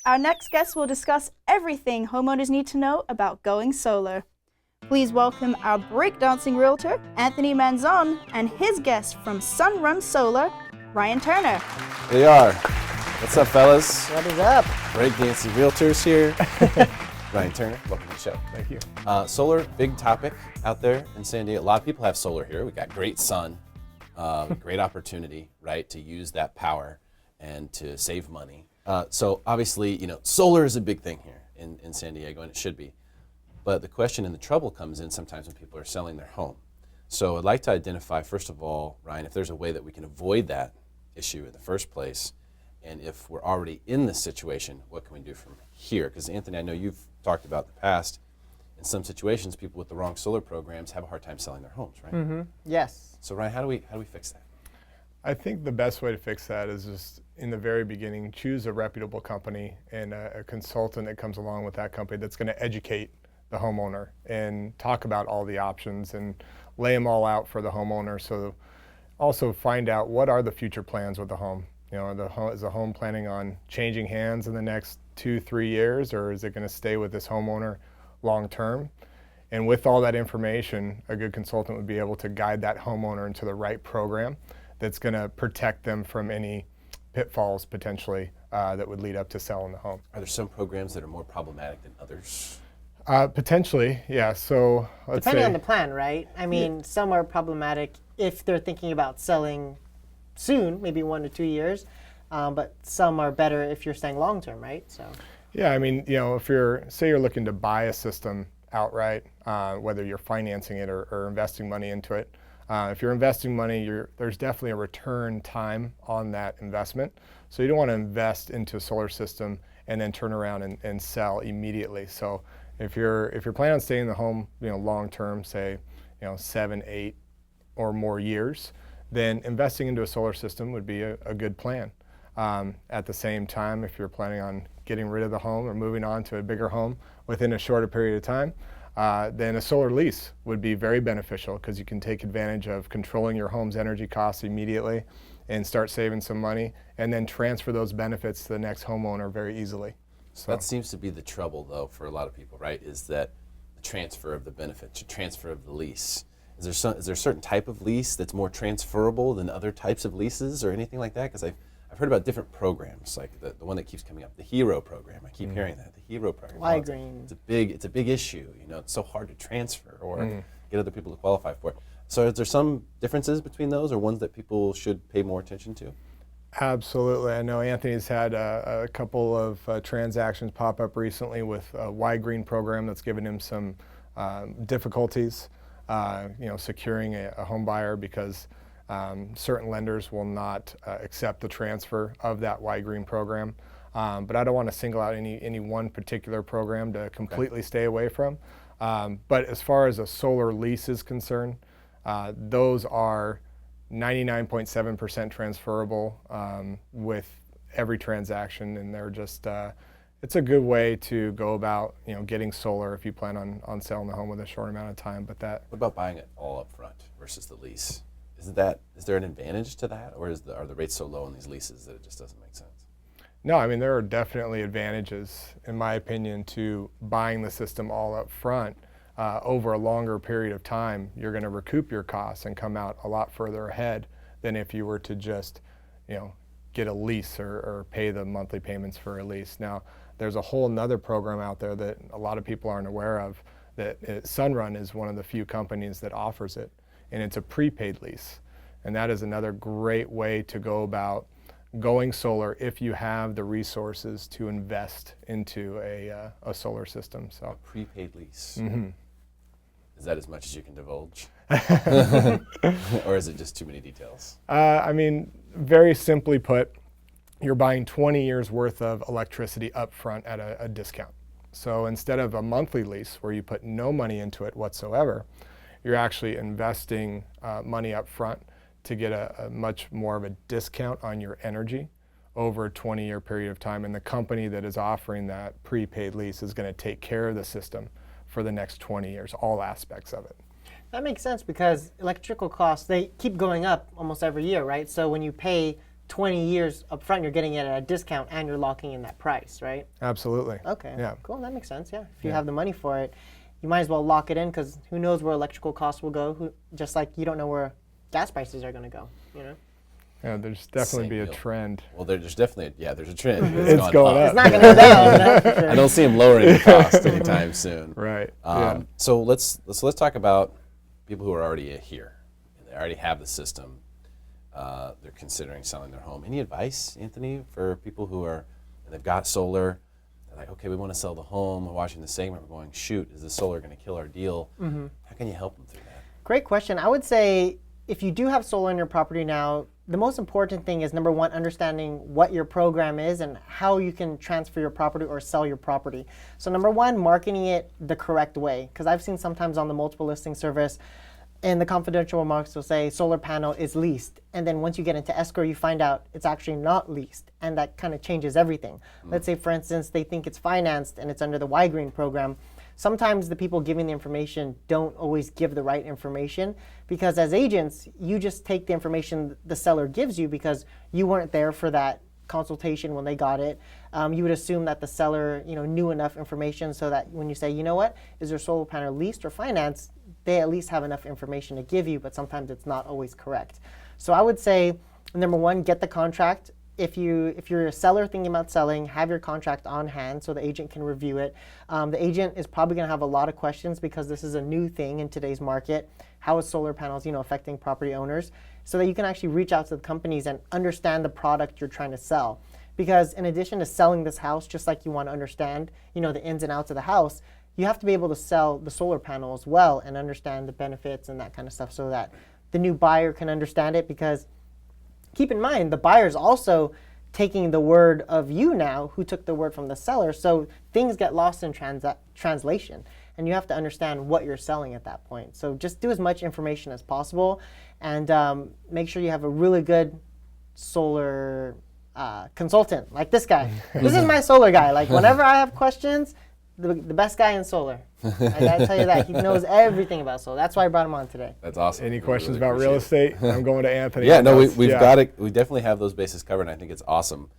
our next guest will discuss everything homeowners need to know about going solar. Please welcome our breakdancing realtor, Anthony Manzon, and his guest from Sunrun Solar, Ryan Turner. They are. What's up, fellas? What is up? Breakdancing realtors here. Ryan Turner, welcome to the show. Thank you. Solar, big topic out there in San Diego. A lot of people have solar here. We got great sun, great opportunity, right, to use that power and to save money. So obviously, solar is a big thing here in San Diego, and it should be. But the question and the trouble comes in sometimes when people are selling their home. So I'd like to identify, first of all, Ryan, if there's a way that we can avoid that issue in the first place, and if we're already in this situation, what can we do from here? Because Anthony, I know you've talked about the past. In some situations, people with the wrong solar programs have a hard time selling their homes, right? Mm-hmm. Yes. So Ryan, how do we fix that? I think the best way to fix that is just in the very beginning, choose a reputable company and a consultant that comes along with that company that's going to educate the homeowner and talk about all the options and lay them all out for the homeowner. So also find out what are the future plans with the home. Is the home planning on changing hands in the next 2-3 years, or is it going to stay with this homeowner long term? And with all that information, a good consultant would be able to guide that homeowner into the right program that's going to protect them from any pitfalls potentially that would lead up to selling the home. Are there some programs that are more problematic than others? Potentially, yeah. So let's Depending say, on the plan, right? I mean, some are problematic if they're thinking about selling soon, maybe 1 to 2 years, but some are better if you're staying long term, right? So. Yeah, I mean, if you're looking to buy a system outright, whether you're financing it or investing money into it. If you're investing money, there's definitely a return time on that investment. So you don't want to invest into a solar system and then turn around and sell immediately. So if you're planning on staying in the home, long term, say, 7, 8 or more years, then investing into a solar system would be a good plan. At the same time, if you're planning on getting rid of the home or moving on to a bigger home within a shorter period of time, then a solar lease would be very beneficial because you can take advantage of controlling your home's energy costs immediately and start saving some money and then transfer those benefits to the next homeowner very easily. So that seems to be the trouble, though, for a lot of people, right? Is that the transfer of the benefits, the transfer of the lease. Is there a certain type of lease that's more transferable than other types of leases or anything like that? Because I've heard about different programs, like the one that keeps coming up, the HERO program. I keep hearing that, the HERO program. Y-Green. It's a big issue. It's so hard to transfer or get other people to qualify for it. So is there some differences between those or ones that people should pay more attention to? Absolutely. I know Anthony's had a couple of transactions pop up recently with a Y-Green program that's given him some difficulties, securing a home buyer because certain lenders will not accept the transfer of that Y-Green program. But I don't want to single out any one particular program to completely stay away from. But as far as a solar lease is concerned, those are 99.7% transferable with every transaction, and they're just it's a good way to go about getting solar if you plan on selling the home with a short amount of time. But what about buying it all up front versus the lease? Is there an advantage to that, or are the rates so low on these leases that it just doesn't make sense? No, I mean there are definitely advantages, in my opinion, to buying the system all up front. Over a longer period of time, you're going to recoup your costs and come out a lot further ahead than if you were to just, get a lease or pay the monthly payments for a lease. Now, there's a whole nother program out there that a lot of people aren't aware of. Sunrun is one of the few companies that offers it, and it's a prepaid lease. And that is another great way to go about going solar if you have the resources to invest into a solar system. So a prepaid lease. Mm-hmm. Is that as much as you can divulge? Or is it just too many details? I mean, very simply put, you're buying 20 years worth of electricity up front at a discount. So instead of a monthly lease where you put no money into it whatsoever, you're actually investing money up front to get a much more of a discount on your energy over a 20-year period of time. And the company that is offering that prepaid lease is going to take care of the system for the next 20 years, all aspects of it. That makes sense because electrical costs, they keep going up almost every year, right? So when you pay 20 years up front, you're getting it at a discount and you're locking in that price, right? Absolutely. Okay, Yeah. cool, that makes sense, yeah. If you have the money for it, you might as well lock it in because who knows where electrical costs will go, just like you don't know where gas prices are going to go, you know? Yeah, there's definitely Same be a deal. trend. Well, there's definitely there's a trend. It's going up. It's not going to go down, that's for sure. I don't see them lowering the cost anytime soon. Right. So let's talk about people who are already here. They already have the system. They're considering selling their home. Any advice, Anthony, for people who they've got solar? They're like, okay, we want to sell the home. We're watching the segment. We're going, shoot, is the solar going to kill our deal? How can you help them through that? Great question. I would say if you do have solar in your property now, the most important thing is, number one, understanding what your program is and how you can transfer your property or sell your property. So number one, marketing it the correct way. Because I've seen sometimes on the multiple listing service, in the confidential remarks, they'll say solar panel is leased. And then once you get into escrow, you find out it's actually not leased. And that kind of changes everything. Let's say, for instance, they think it's financed and it's under the Y-Green program. Sometimes the people giving the information don't always give the right information, because as agents, you just take the information the seller gives you because you weren't there for that consultation when they got it. You would assume that the seller, knew enough information so that when you say, you know what, is your solar panel leased or financed, they at least have enough information to give you, but sometimes it's not always correct. So I would say, number one, get the contract. If you're a seller thinking about selling, have your contract on hand so the agent can review it. The agent is probably going to have a lot of questions because this is a new thing in today's market. How is solar panels, affecting property owners? So that you can actually reach out to the companies and understand the product you're trying to sell. Because in addition to selling this house, just like you want to understand, the ins and outs of the house, you have to be able to sell the solar panel as well and understand the benefits and that kind of stuff so that the new buyer can understand it. Because keep in mind, the buyer's also taking the word of you now, who took the word from the seller. So things get lost in translation, and you have to understand what you're selling at that point. So just do as much information as possible, and make sure you have a really good solar consultant, like this guy. This is my solar guy. Like whenever I have questions, the best guy in solar. I gotta tell you that. He knows everything about solar. That's why I brought him on today. That's awesome. Any questions about real estate? I'm going to Anthony. Yeah, no, we've got it. We definitely have those bases covered, and I think it's awesome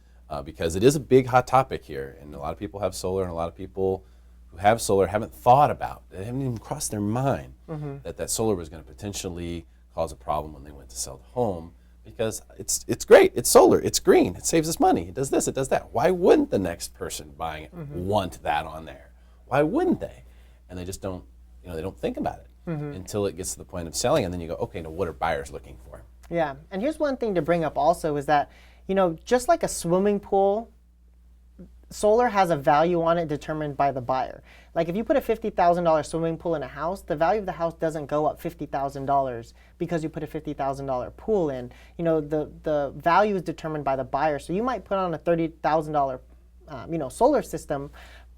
because it is a big hot topic here, and a lot of people have solar, and a lot of people who have solar haven't thought about it, haven't even crossed their mind that solar was going to potentially cause a problem when they went to sell the home, because it's great, it's solar, it's green, it saves us money, it does this, it does that. Why wouldn't the next person buying it want that on there? Why wouldn't they? And they just don't, they don't think about it until it gets to the point of selling, and then you go, okay, now what are buyers looking for? Yeah, and here's one thing to bring up also is that, just like a swimming pool, solar has a value on it determined by the buyer. Like if you put a $50,000 swimming pool in a house, the value of the house doesn't go up $50,000 because you put a $50,000 pool in. The value is determined by the buyer. So you might put on a $30,000 solar system,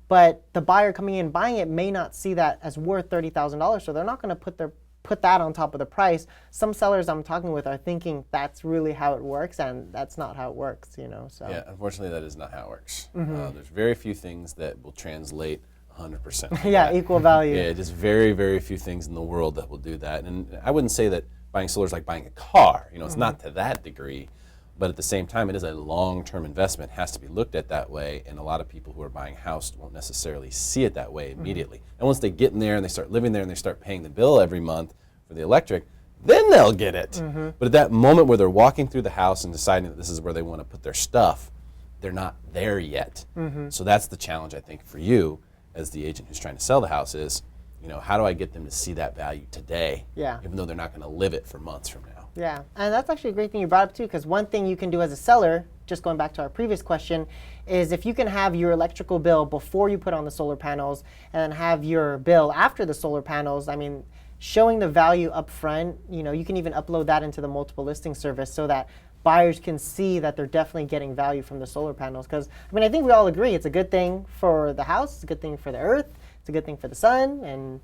but the buyer coming in buying it may not see that as worth $30,000, so they're not going to put that on top of the price. Some sellers I'm talking with are thinking that's really how it works, and that's not how it works, So Yeah, unfortunately, that is not how it works. There's very few things that will translate 100%. Like yeah, that. equal value. Yeah, just very, very few things in the world that will do that. And I wouldn't say that buying solar is like buying a car. It's not to that degree. But at the same time, it is a long-term investment, has to be looked at that way, and a lot of people who are buying a house won't necessarily see it that way immediately. And once they get in there and they start living there and they start paying the bill every month for the electric, then they'll get it. But at that moment where they're walking through the house and deciding that this is where they want to put their stuff, they're not there yet. So that's the challenge, I think, for you as the agent who's trying to sell the house is, how do I get them to see that value today, even though they're not going to live it for months from now? Yeah, and that's actually a great thing you brought up too, because one thing you can do as a seller, just going back to our previous question, is if you can have your electrical bill before you put on the solar panels and then have your bill after the solar panels, showing the value up front, you can even upload that into the multiple listing service so that buyers can see that they're definitely getting value from the solar panels. Because, I think we all agree it's a good thing for the house, it's a good thing for the earth, it's a good thing for the sun, and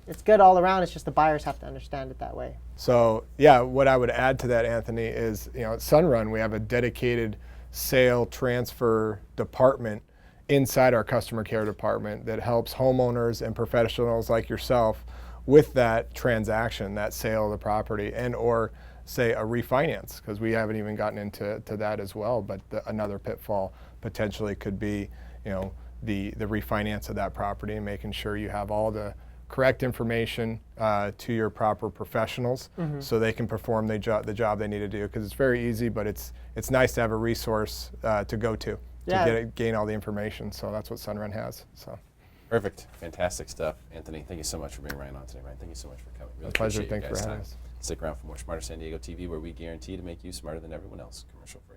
it's good all around. It's just the buyers have to understand it that way. So yeah, what I would add to that, Anthony, is at Sunrun we have a dedicated sale transfer department inside our customer care department that helps homeowners and professionals like yourself with that transaction, that sale of the property, and or say, a refinance, because we haven't even gotten into that as well. But another pitfall potentially could be, the refinance of that property and making sure you have all the correct information to your proper professionals so they can perform the job they need to do. Because it's very easy, but it's nice to have a resource to go to gain all the information. So that's what Sunrun has. So. Perfect. Fantastic stuff. Anthony, thank you so much for bringing Ryan on today. Ryan, thank you so much for coming. Really pleasure. appreciate Thanks you guys' for having time. us. Stick around for more Smarter San Diego TV, where we guarantee to make you smarter than everyone else, commercial free.